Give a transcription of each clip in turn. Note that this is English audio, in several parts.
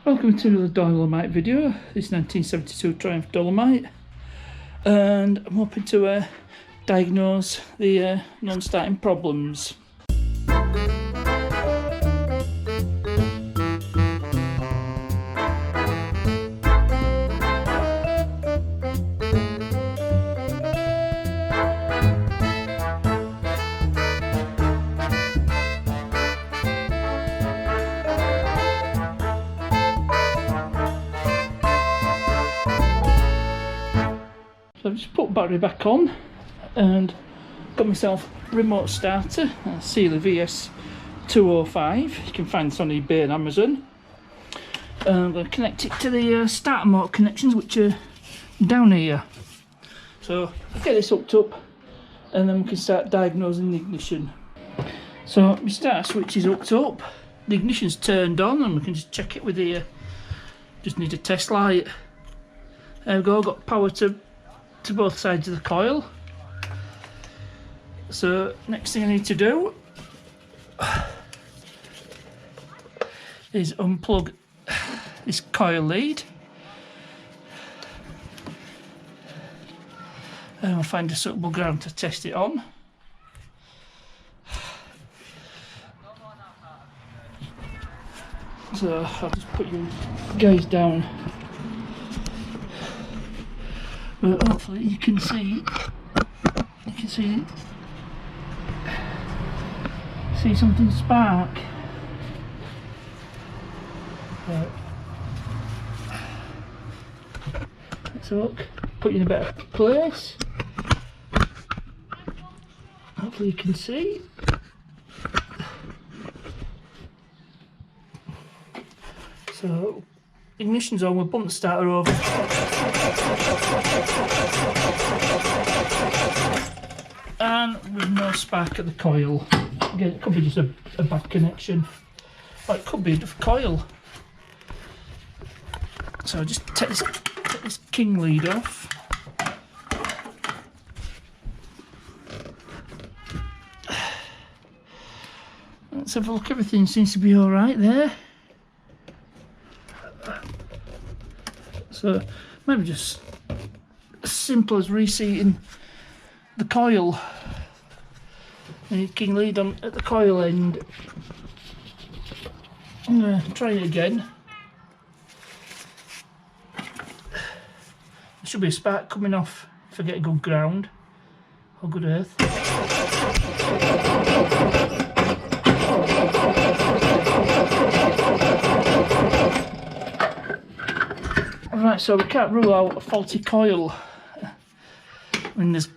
Welcome to another Dolomite video. This is 1972 Triumph Dolomite, and I'm hoping to diagnose the non-starting problems. So I've just put battery back on and got myself a remote starter, a Sealy VS205. You can find this on eBay and Amazon. I'm going to connect it to the starter motor connections, which are down here. So I'll get this hooked up and then we can start diagnosing the ignition. So my starter switch is hooked up, the ignition's turned on, and we can just check it with the just need a test light. There we go, got power to both sides of the coil. So next thing I need to do is unplug this coil lead, and I'll find a suitable ground to test it on. So I'll just put you guys down, but hopefully you can see something spark. Right. Let's hook, put you in a better place. Hopefully you can see. So ignition's on, we'll bump the starter over. And with no spark at the coil. Again, it could be just a bad connection, or it could be a coil. So I'll just take this king lead off. Let's have a look, everything seems to be alright there. So maybe just as simple as reseating the coil. And king lead on at the coil end. I'm going to try it again. There should be a spark coming off if I get a good ground or good earth. Right, so we can't rule out a faulty coil when there's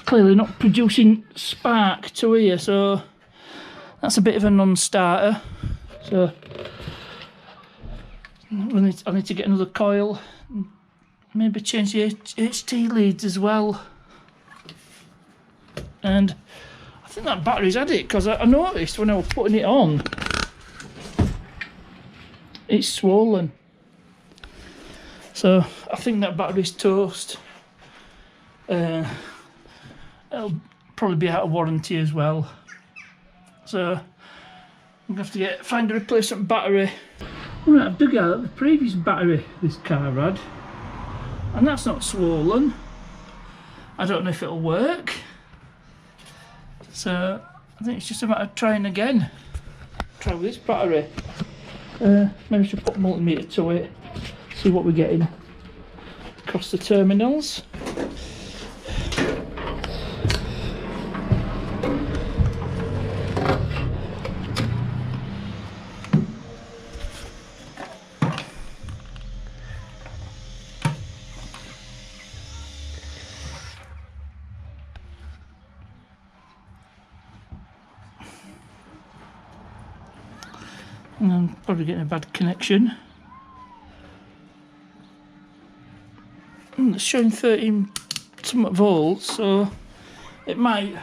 clearly not producing spark to here, so that's a bit of a non-starter. So I need to get another coil, maybe change the HT leads as well. And I think that battery's had it, because I noticed when I was putting it on, it's swollen. So I think that battery's toast. It'll probably be out of warranty as well. So I'm going to have to find a replacement battery. Right, I've dug out the previous battery this car had, and that's not swollen. I don't know if it'll work. So I think it's just a matter of trying again. Try with this battery. Maybe I should put a multimeter to it, see what we're getting across the terminals. And I'm probably getting a bad connection. It's showing 13 somewhat volts, so it might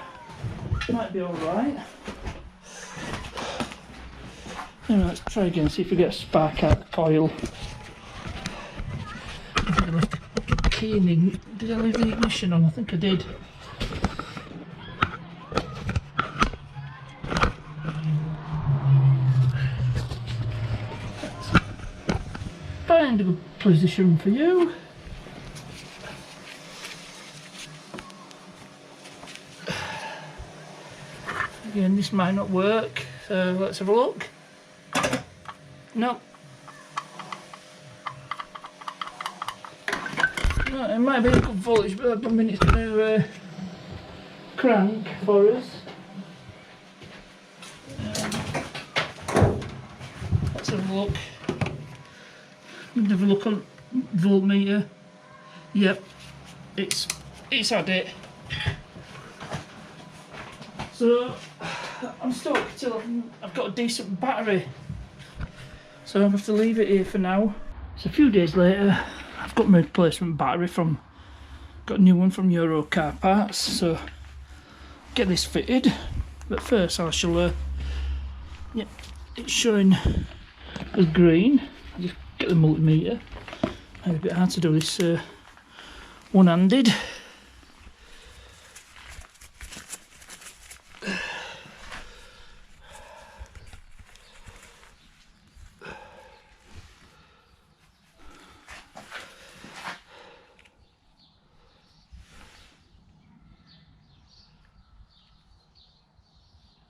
be alright. Anyway, let's try again, see if we get a spark out of the coil. I think I left the key in. Did I leave the ignition on? I think I did. find a good position for you. Again, this might not work, so let's have a look. No. No, it might be a good voltage, but I don't mean it's going to crank for us. Let's have a look. Have a look on voltmeter. Yep, it's had it. So I'm stuck till I've got a decent battery. So I have to leave it here for now. So a few days later, I've got my replacement battery got a new one from Euro Car Parts. So get this fitted. But first I shall, yep, it's showing as green. I'll just get the multimeter. Maybe a bit hard to do this one-handed.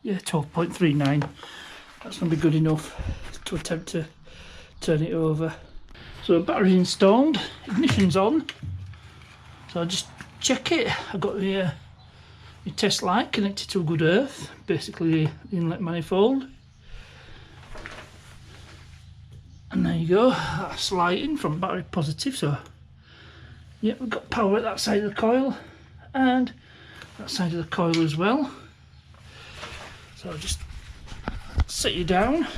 Yeah, 12.39. That's going to be good enough to attempt to turn it over. So battery's installed, ignition's on. So I'll just check it. I've got the test light connected to a good earth, basically the inlet manifold. And there you go, that's lighting from battery positive. So yeah, we've got power at that side of the coil and that side of the coil as well. So I'll just set you down.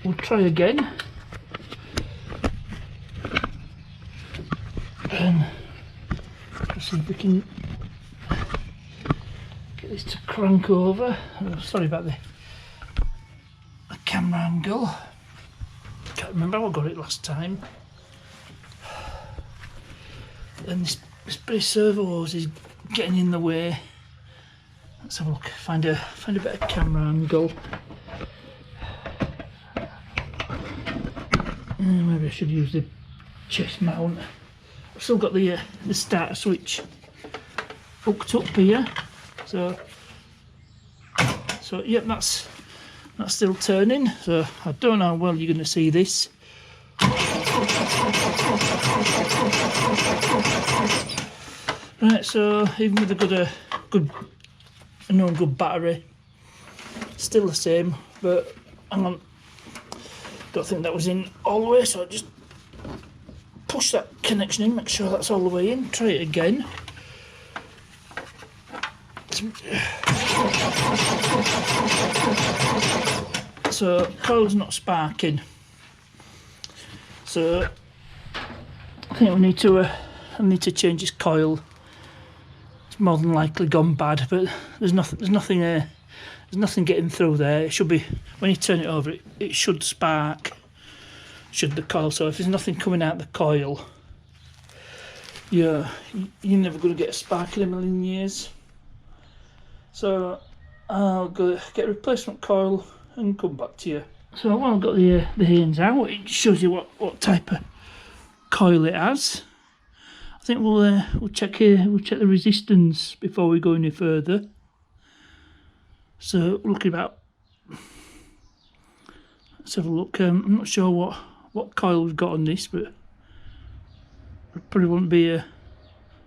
We'll try again. And let's see if we can get this to crank over. Oh, sorry about the camera angle. Can't remember how I got it last time. And this brace servo hose is getting in the way. Let's have a look. Find a better camera angle. Maybe I should use the chest mount. I've still got the starter switch hooked up here. So yep, that's still turning. So I don't know how well you're going to see this. Right, so even with a good battery, still the same. But hang on, don't think that was in all the way. So I just push that connection in, make sure that's all the way in. Try it again. So coil's not sparking. So I think we need to I need to change this coil. It's more than likely gone bad, but there's nothing getting through there. It should be, when you turn it over, it should spark, should the coil. So if there's nothing coming out the coil, you're never going to get a spark in a million years. So I'll go get a replacement coil and come back to you. So while I've got the hands out, it shows you what type of coil it has. I think we'll check here. We'll check the resistance before we go any further. So looking about, let's have a look. I'm not sure what coil we've got on this, but it probably won't be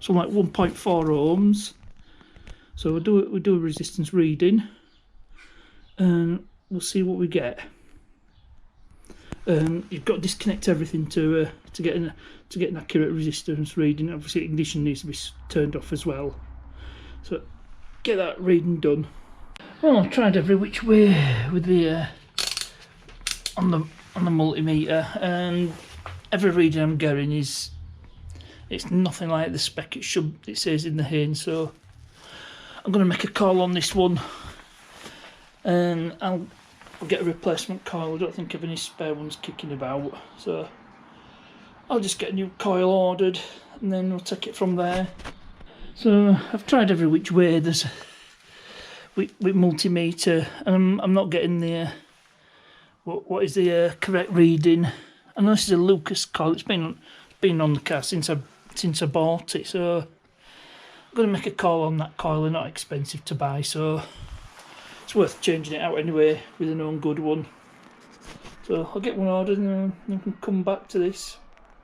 something like 1.4 ohms. So we'll do a resistance reading, and we'll see what we get. You've got to disconnect everything to get an accurate resistance reading. Obviously, ignition needs to be turned off as well. So get that reading done. Well, I've tried every which way with the on the multimeter, and every reading I'm getting it's nothing like the spec it says in the Hain. So I'm going to make a call on this one, and I'll get a replacement coil. I don't think I have any spare ones kicking about, so I'll just get a new coil ordered and then we'll take it from there. So I've tried every which way. with multimeter, and I'm not getting the what is the correct reading. I know this is a Lucas coil. It's been on the car since I bought it, so I'm going to make a call on that coil. They're not expensive to buy, so it's worth changing it out anyway with a known good one. So I'll get one ordered and then I can come back to this.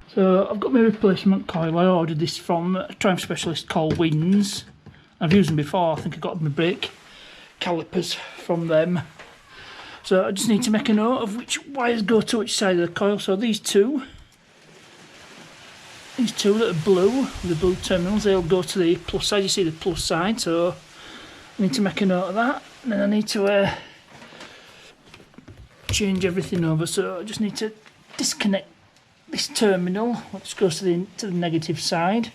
So I've got my replacement coil. I ordered this from a triumph specialist called Wins. I've used them before. I think I got my brake calipers from them. So I just need to make a note of which wires go to which side of the coil. So these two that are blue, the blue terminals, they'll go to the plus side. You see the plus side, so I need to make a note of that. And then I need to change everything over. So I just need to disconnect this terminal, which goes to the negative side.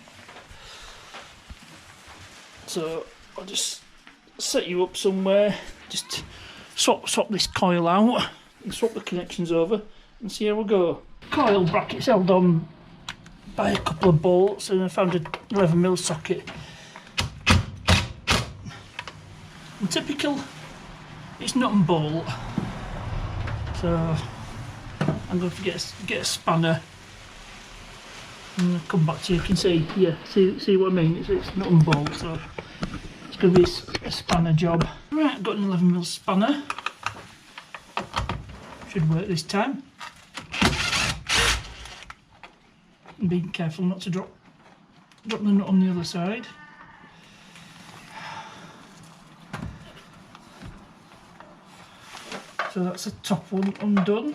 So I'll just set you up somewhere, just swap this coil out and swap the connections over and see how we go. Coil bracket's held on by a couple of bolts, and I found an 11mm socket. And typical, it's nut and bolt, so I'm going to get a spanner and I'll come back to you. You can see, yeah, see what I mean. It's nut and bolt, so it's going to be a spanner job. Right, I've got an 11mm spanner. Should work this time. And being careful not to drop the nut on the other side. So that's the top one undone.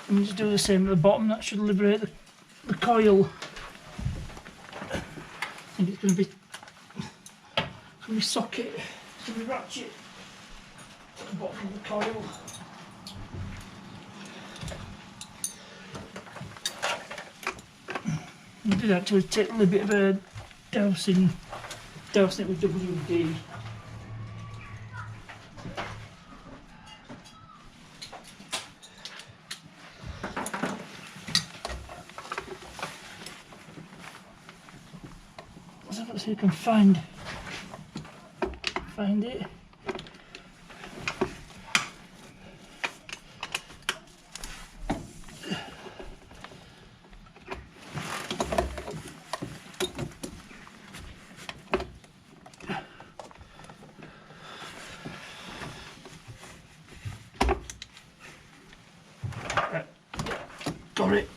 And just do the same at the bottom. That should liberate the coil. I think it's going to be socket, it's going to be ratchet at the bottom of the coil. I did actually take a little bit of a dousing it with WD. So you can find it. Right. Got it.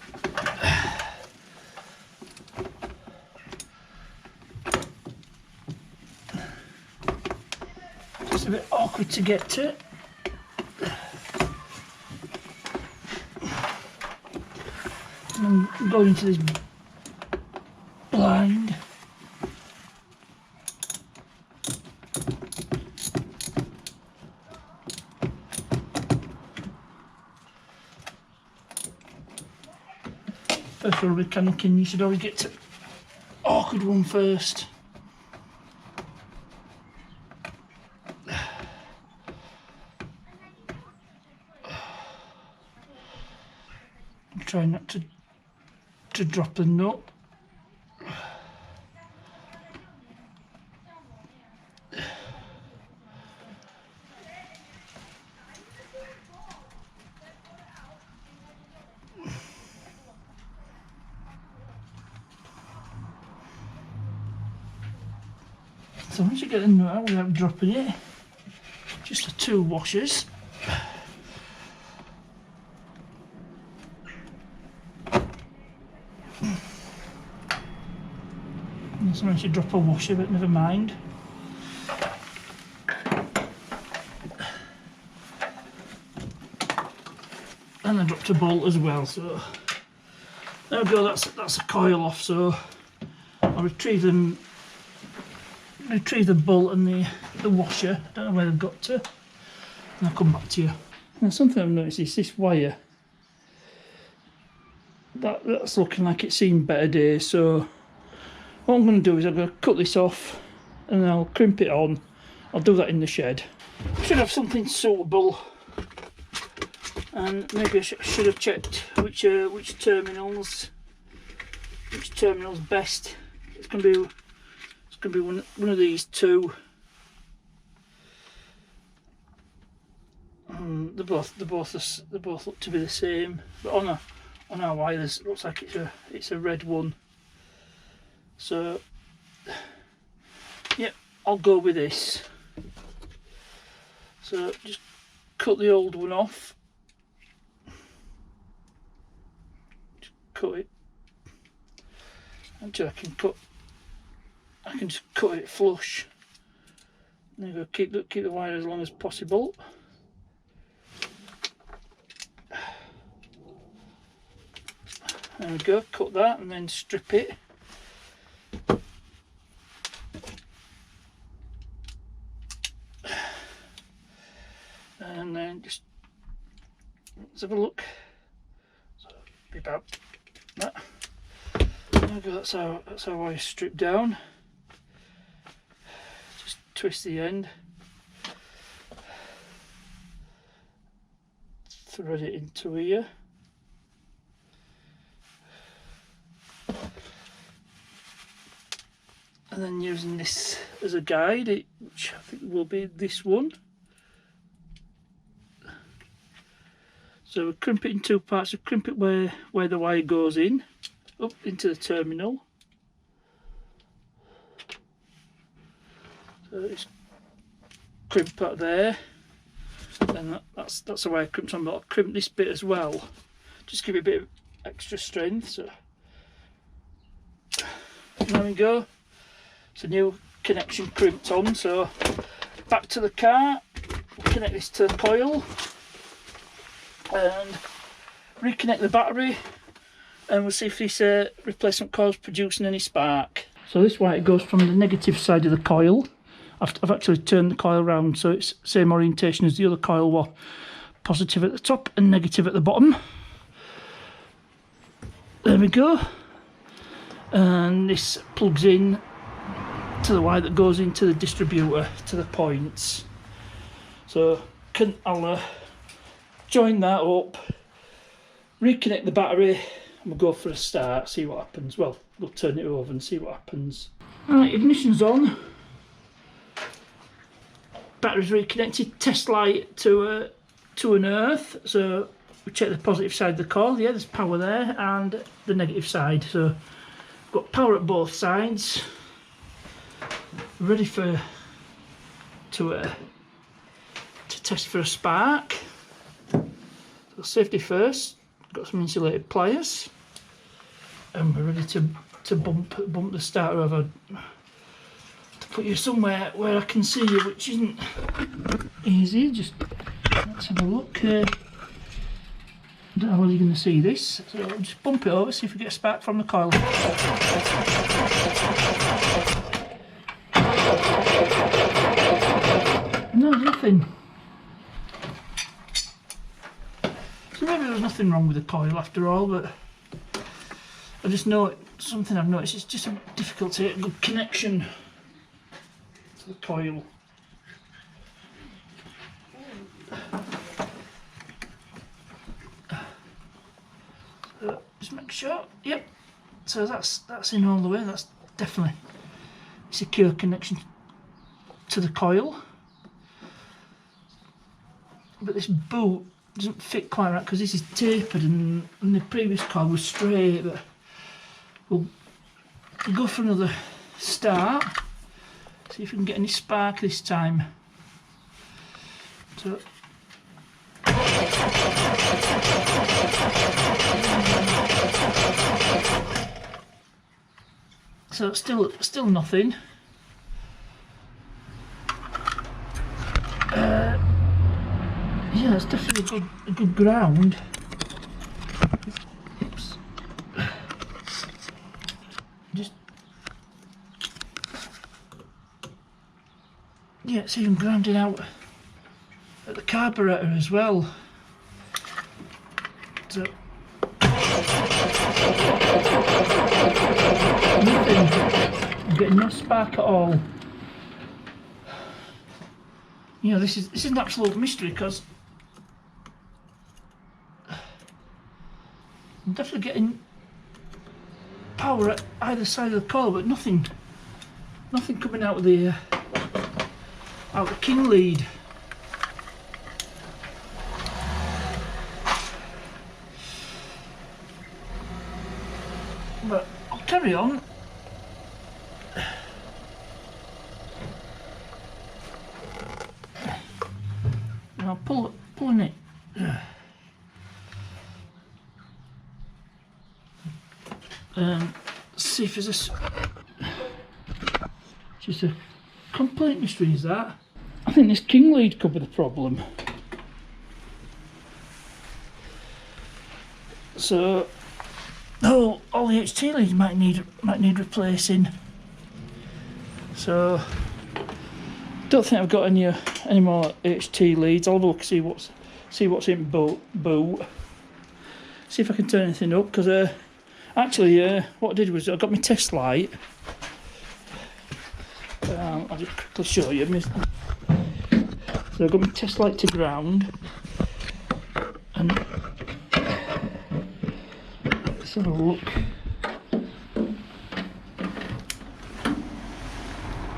A bit awkward to get to. And I'm going into this blind. First rule of mechanicking, you should always get to awkward one first. Try not to drop the nut. So once you get the nut out without dropping it, just the two washers. Sometimes you drop a washer, but never mind. And I dropped a bolt as well, so there we go. That's a coil off. So I'll retrieve the bolt and the washer. I don't know where they've got to, and I'll come back to you. Now, something I've noticed is this wire. That's looking like it's seen better days. So what I'm going to do is I'm going to cut this off and I'll crimp it on. I'll do that in the shed. should have something suitable, and maybe I should have checked which terminals best. It's gonna be one of these two. They both look to be the same, but on our wires it looks like it's a red one. So yeah, I'll go with this. So just cut the old one off. Just cut it. Until I can just cut it flush. There you go. Keep the wire as long as possible. There we go. Cut that and then strip it. And then just let's have a look. So be about that. There we go. That's how I strip down. Just twist the end, thread it into here. And then using this as a guide, which I think will be this one. So we crimp it in two parts. We crimp it where the wire goes in, up into the terminal. So just crimp that there. And that's the way I crimp on, but I'll crimp this bit as well. Just give it a bit of extra strength. So there we go. It's a new connection crimped on. So back to the car, connect this to the coil and reconnect the battery, and we'll see if this replacement coil is producing any spark. So this way it goes from the negative side of the coil. I've actually turned the coil around so it's same orientation as the other coil, was positive at the top and negative at the bottom. There we go. And this plugs in to the wire that goes into the distributor to the points. So I'll join that up, reconnect the battery, and we'll go for a start, see what happens. Well, we'll turn it over and see what happens. Alright, ignition's on, battery's reconnected, test light to an earth. So we check the positive side of the coil. Yeah, there's power there, and the negative side. So got power at both sides, ready to test for a spark. So safety first, got some insulated pliers, and we're ready to bump the starter over, to put you somewhere where I can see you, which isn't easy. Just let's have a look. I don't know how you're going to see this, so I'll just bump it over, see if we get a spark from the coil. No, nothing. So maybe there's nothing wrong with the coil after all, but I just know something I've noticed, it's just difficult to get a good connection to the coil. So just make sure, yep, so that's in all the way. That's definitely a secure connection to the coil. But this boot doesn't fit quite right because this is tapered and the previous coil was straight. But we'll go for another start, see if we can get any spark this time. So still nothing. Yeah, it's definitely a good ground. Oops. Just yeah, it's even grounded out at the carburetor as well. So nothing. I'm getting no spark at all. you know, this is an absolute mystery, because I'm definitely getting power at either side of the coil, but nothing coming out of the king lead. But I'll carry on. And I'll pulling it. See if there's just a complete mystery, is that? I think this king lead could be the problem. So all the HT leads might need replacing. So don't think I've got any more HT leads. I'll look, see what's in boot. See if I can turn anything up, because actually what I did was I got my test light. I'll just quickly show you. So I got my test light to ground, and let's have a look.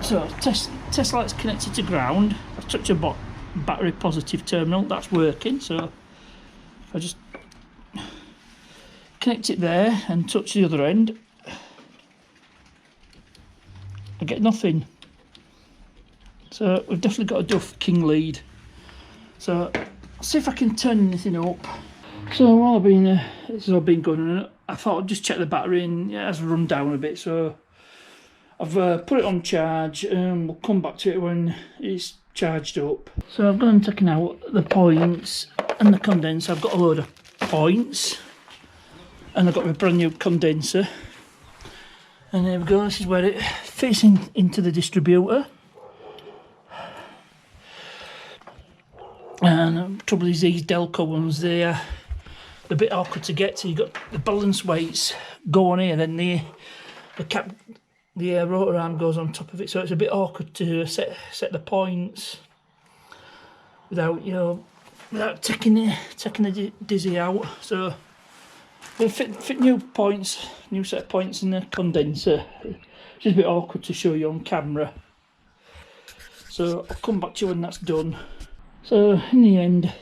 So test light's connected to ground. I've touched a battery positive terminal, that's working. So if I just connect it there and touch the other end, I get nothing. So we've definitely got a duff king lead. So I'll see if I can turn anything up. So while this has all been going on, I thought I'd just check the battery, and yeah, it has run down a bit. So I've put it on charge, and we'll come back to it when it's charged up. So I've gone and taken out the points and the condenser. I've got a load of points, and I've got my brand new condenser. And there we go, this is where it fits into the distributor. And the trouble is, these Delco ones, they're a bit awkward to get to. You've got the balance weights go on here, then the cap, the rotor arm goes on top of it, so it's a bit awkward to set the points without taking the dizzy out. So we'll fit new set of points in the condenser. It's just a bit awkward to show you on camera, so I'll come back to you when that's done. So in the end,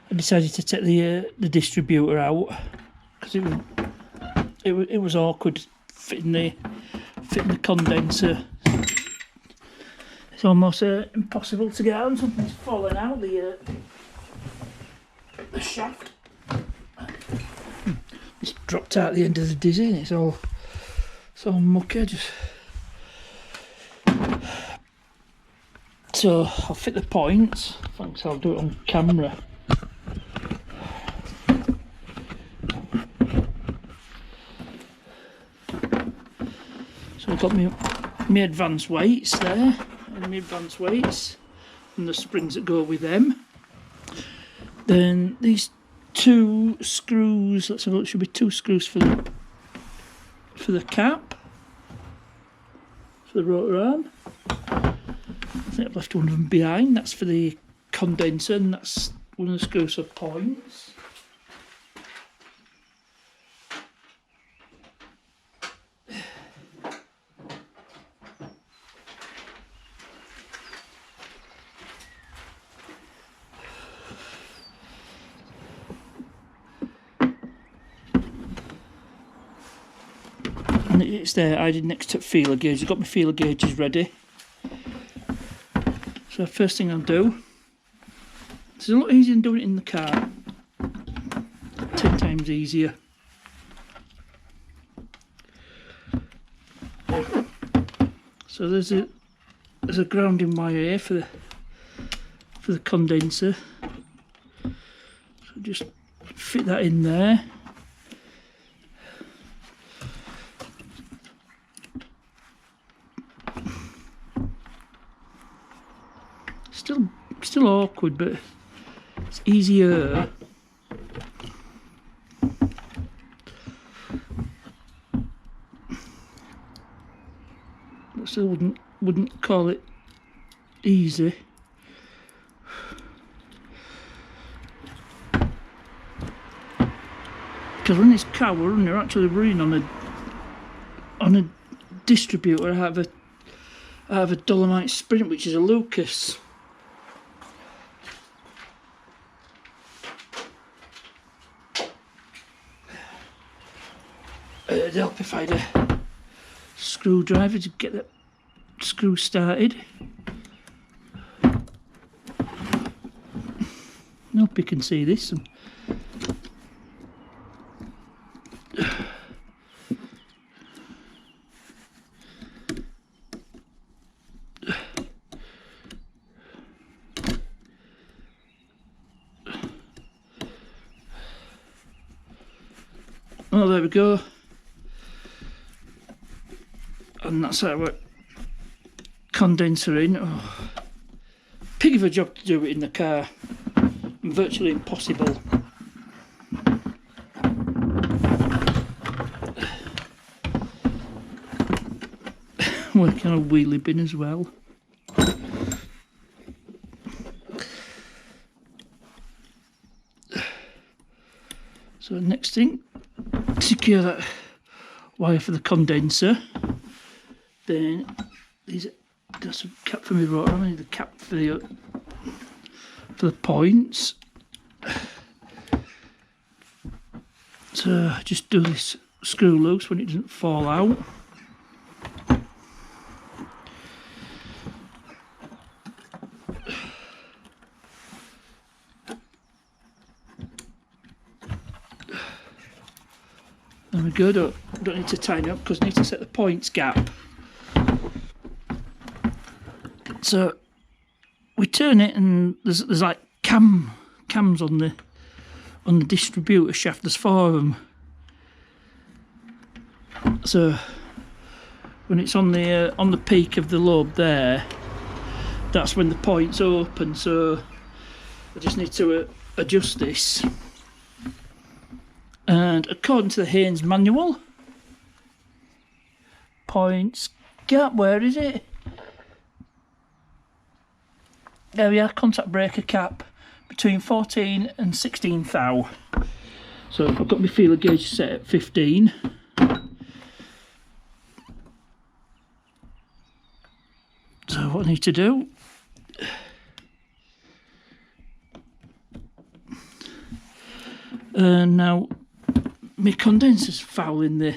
I decided to take the distributor out, because it was awkward fitting the condenser. It's almost impossible to get out, and something's fallen out the shaft. It's dropped out the end of the dizzy, and it's all mucky. So I'll fit the points. Thanks, I'll do it on camera. So I've got my advanced weights there, and my advanced weights, and the springs that go with them. Then these two screws, let's have a look, should be two screws for the cap, for the rotor arm. I think I've left one of them behind. That's for the condenser, and that's one of the screws for points. And it's there, I did next to feeler gauge. I've got my feeler gauges ready. So first thing I'll do, it's a lot easier than doing it in the car, 10 times easier. So there's a grounding wire here for the condenser. So just fit that in there. Still awkward, but it's easier. I still wouldn't call it easy. Because when this car we're running, they're actually running on a distributor out of a Dolomite Sprint, which is a Lucas. It'd help if I had a screwdriver to get the screw started. I hope you can see this. Oh, there we go. And that's how we're condenser in. Oh, pig of a job to do it in the car. Virtually impossible. Working on a wheelie bin as well. So next thing, secure that wire for the condenser. Then there's a cap for my rotor. I need the cap for the points. So just do this screw loose when it doesn't fall out. There we go. Don't need to tighten up because I need to set the points gap. So we turn it, and there's like cams on the distributor shaft. There's 4 of them. So when it's on the peak of the lobe there, that's when the points open. So I just need to adjust this. And according to the Haynes manual, points gap, where is it? There we are, contact breaker cap between 14 and 16 thou. So I've got my feeler gauge set at 15. So what I need to do, now my condenser's fouling the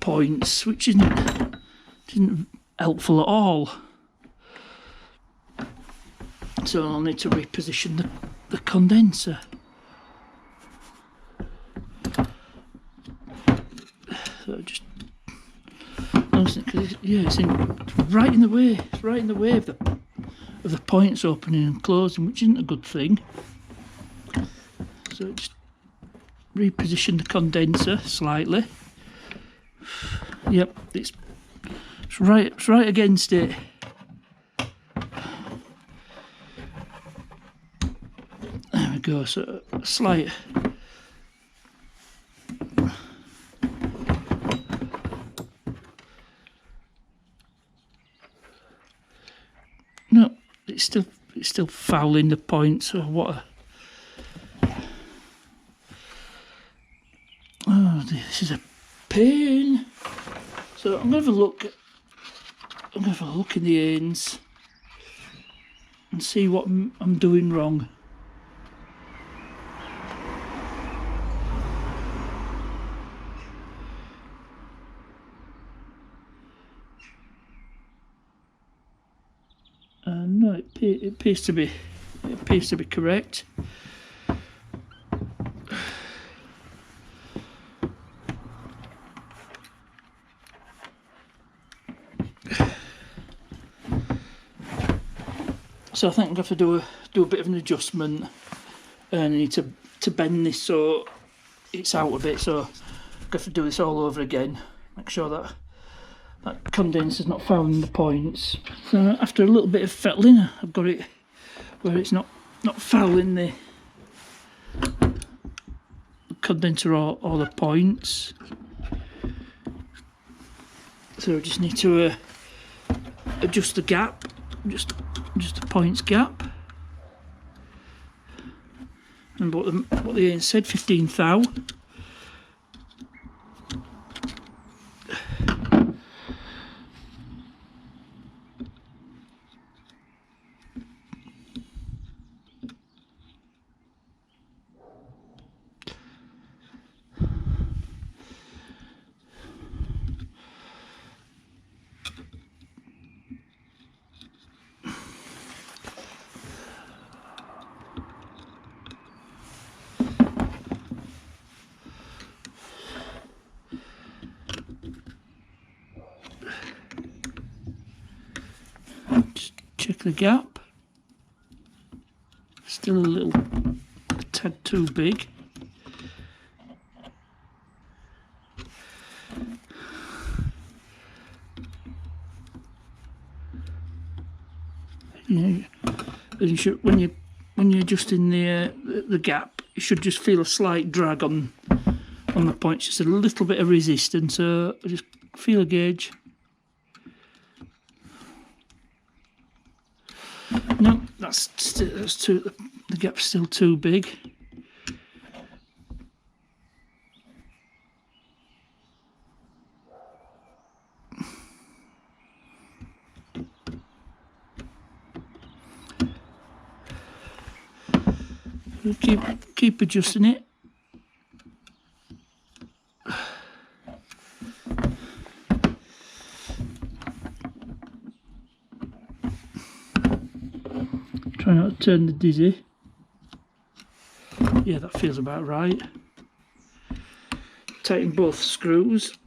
points, which isn't helpful at all. So I'll need to reposition the condenser. So just because it's right in the way. It's right in the way of the points opening and closing, which isn't a good thing. So just reposition the condenser slightly. Yep, it's right against it. There we go. So a slight. No, it's still fouling the point. So what? Oh, this is a pain. So I'm gonna have a look. I'm gonna have a look in the ends and see what I'm doing wrong. No, it appears to be correct. So I think I'm going to have to do a bit of an adjustment, and I need to bend this so it's out of it. So I'm going to have to do this all over again. Make sure that condenser's not fouling the points. So after a little bit of fettling, I've got it where it's not fouling the condenser or the points. So I just need to adjust the gap, just the points gap. Remember what the said, 15 thou. Just check the gap. Still a tad too big. You know, when you're adjusting the gap, you should just feel a slight drag on the points, just a little bit of resistance. So just feel a gauge. No, that's too. The gap's still too big. Keep adjusting it. Try not to turn the dizzy. Yeah, that feels about right. Tighten both screws.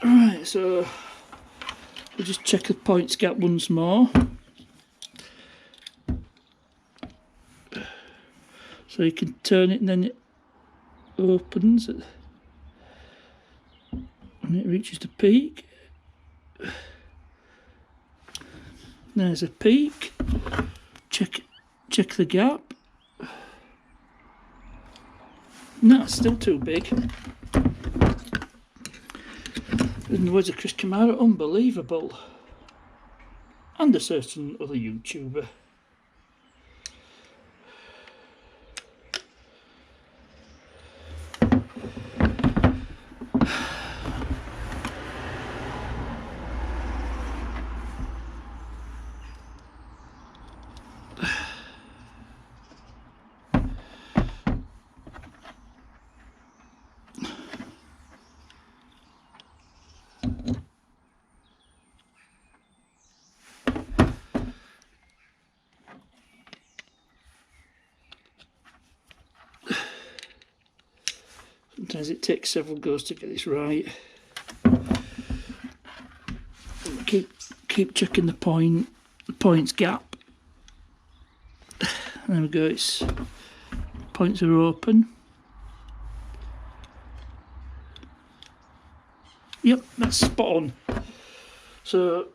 Alright, so we'll just check the points gap once more. So you can turn it and then it opens and it reaches the peak. There's a peak. Check the gap. No, it's still too big. In the words of Chris Kamara, unbelievable. And a certain other YouTuber. Sometimes it takes several goes to get this right. Keep checking the points gap. There we go. It's points are open. Yep, that's spot on. So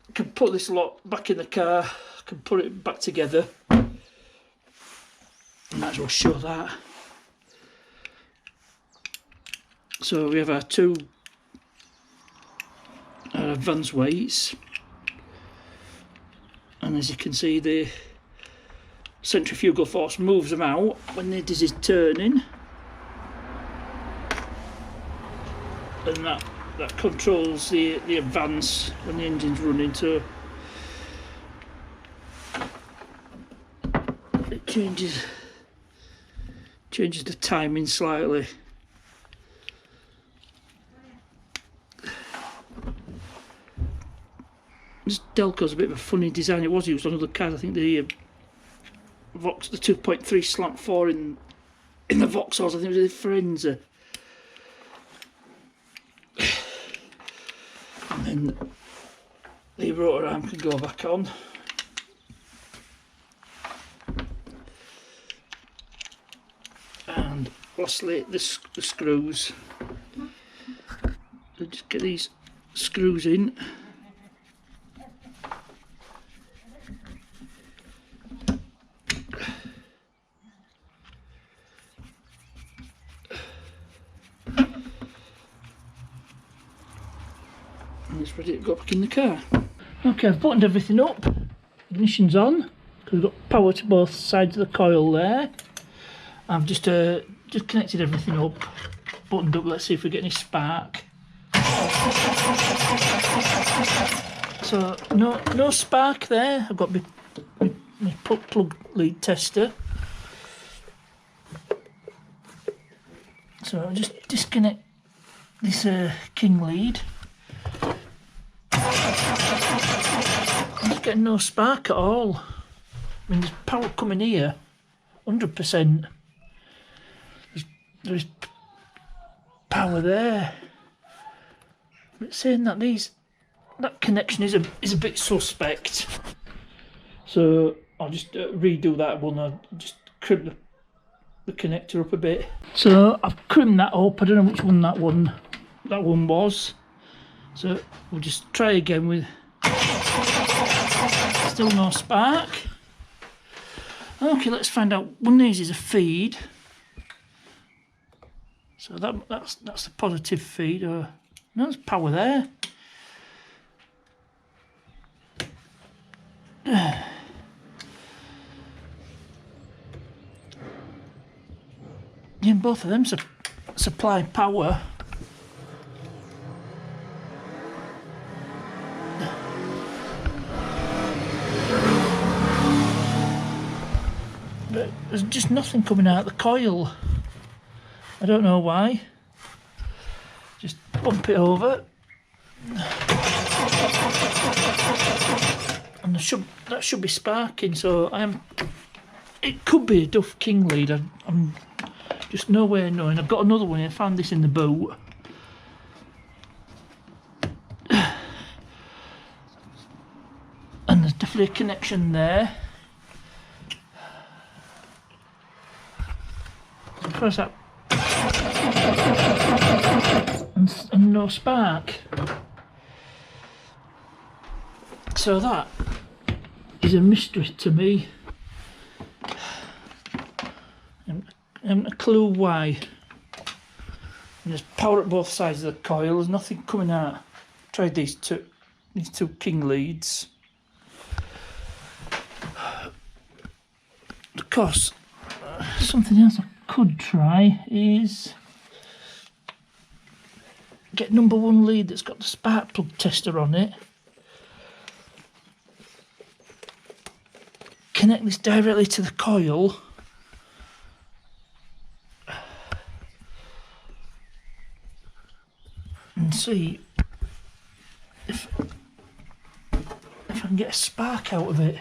I can put this lot back in the car. I can put it back together. Might as well show that. So we have our two advance weights, and as you can see, the centrifugal force moves them out when the disc is turning, and that controls the advance when the engine's running. So it changes the timing slightly. This Delco's a bit of a funny design. It was used on other cars. I think the Vox, the 2.3 slant 4 in the Vauxhalls, I think it was the Forenza. And then the rotor arm can go back on. And lastly, the screws. So just get these screws in. And it's ready to go back in the car. Okay, I've buttoned everything up. Ignition's on. We've got power to both sides of the coil there. I've just connected everything up, buttoned up. Let's see if we get any spark. So no spark there. I've got my plug lead tester. So I'll just disconnect this king lead. I'm just getting no spark at all. I mean, there's power coming here, 100%. There's power there. But saying that that connection is a bit suspect. So I'll just redo that one. I'll just crimp the connector up a bit. So I've crimped that up. I don't know which one that one was. So we'll just try again with still no spark. Okay, let's find out. One of these is a feed. So that's the positive feed. No, there's power there. Yeah, both of them supply power. But there's just nothing coming out of the coil. I don't know why. Just bump it over. And that should be sparking, so it could be a Duff King lead. I'm just nowhere knowing. I've got another one. I found this in the boot. And there's definitely a connection there. Press that. And no spark. So that is a mystery to me. I haven't a clue why. And there's power at both sides of the coil. There's nothing coming out. Tried these two king leads. Of course, something else I could try is get number one lead that's got the spark plug tester on it. Connect this directly to the coil. And see if I can get a spark out of it.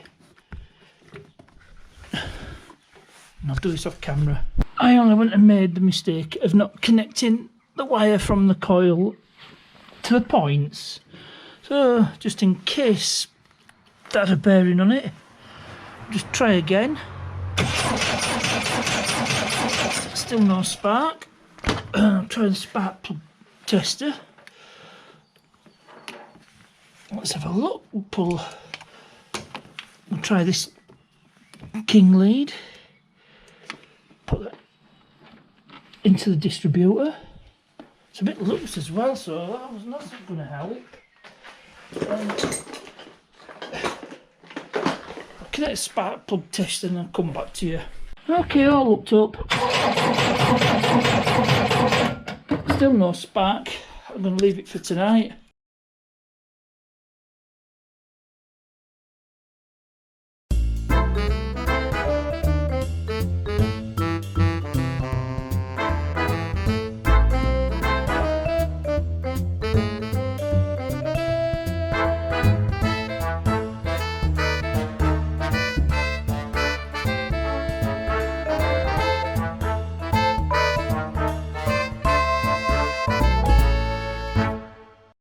And I'll do this off camera. I only went and made the mistake of not connecting the wire from the coil to the points. So just in case that had a bearing on it, just try again. Still no spark. Try the spark plug tester. Let's have a look. We'll try this king lead. Put that into the distributor. It's a bit loose as well, so that was not going to help. I'll connect a spark plug tester and I'll come back to you. Okay, all hooked up. Still no spark. I'm going to leave it for tonight.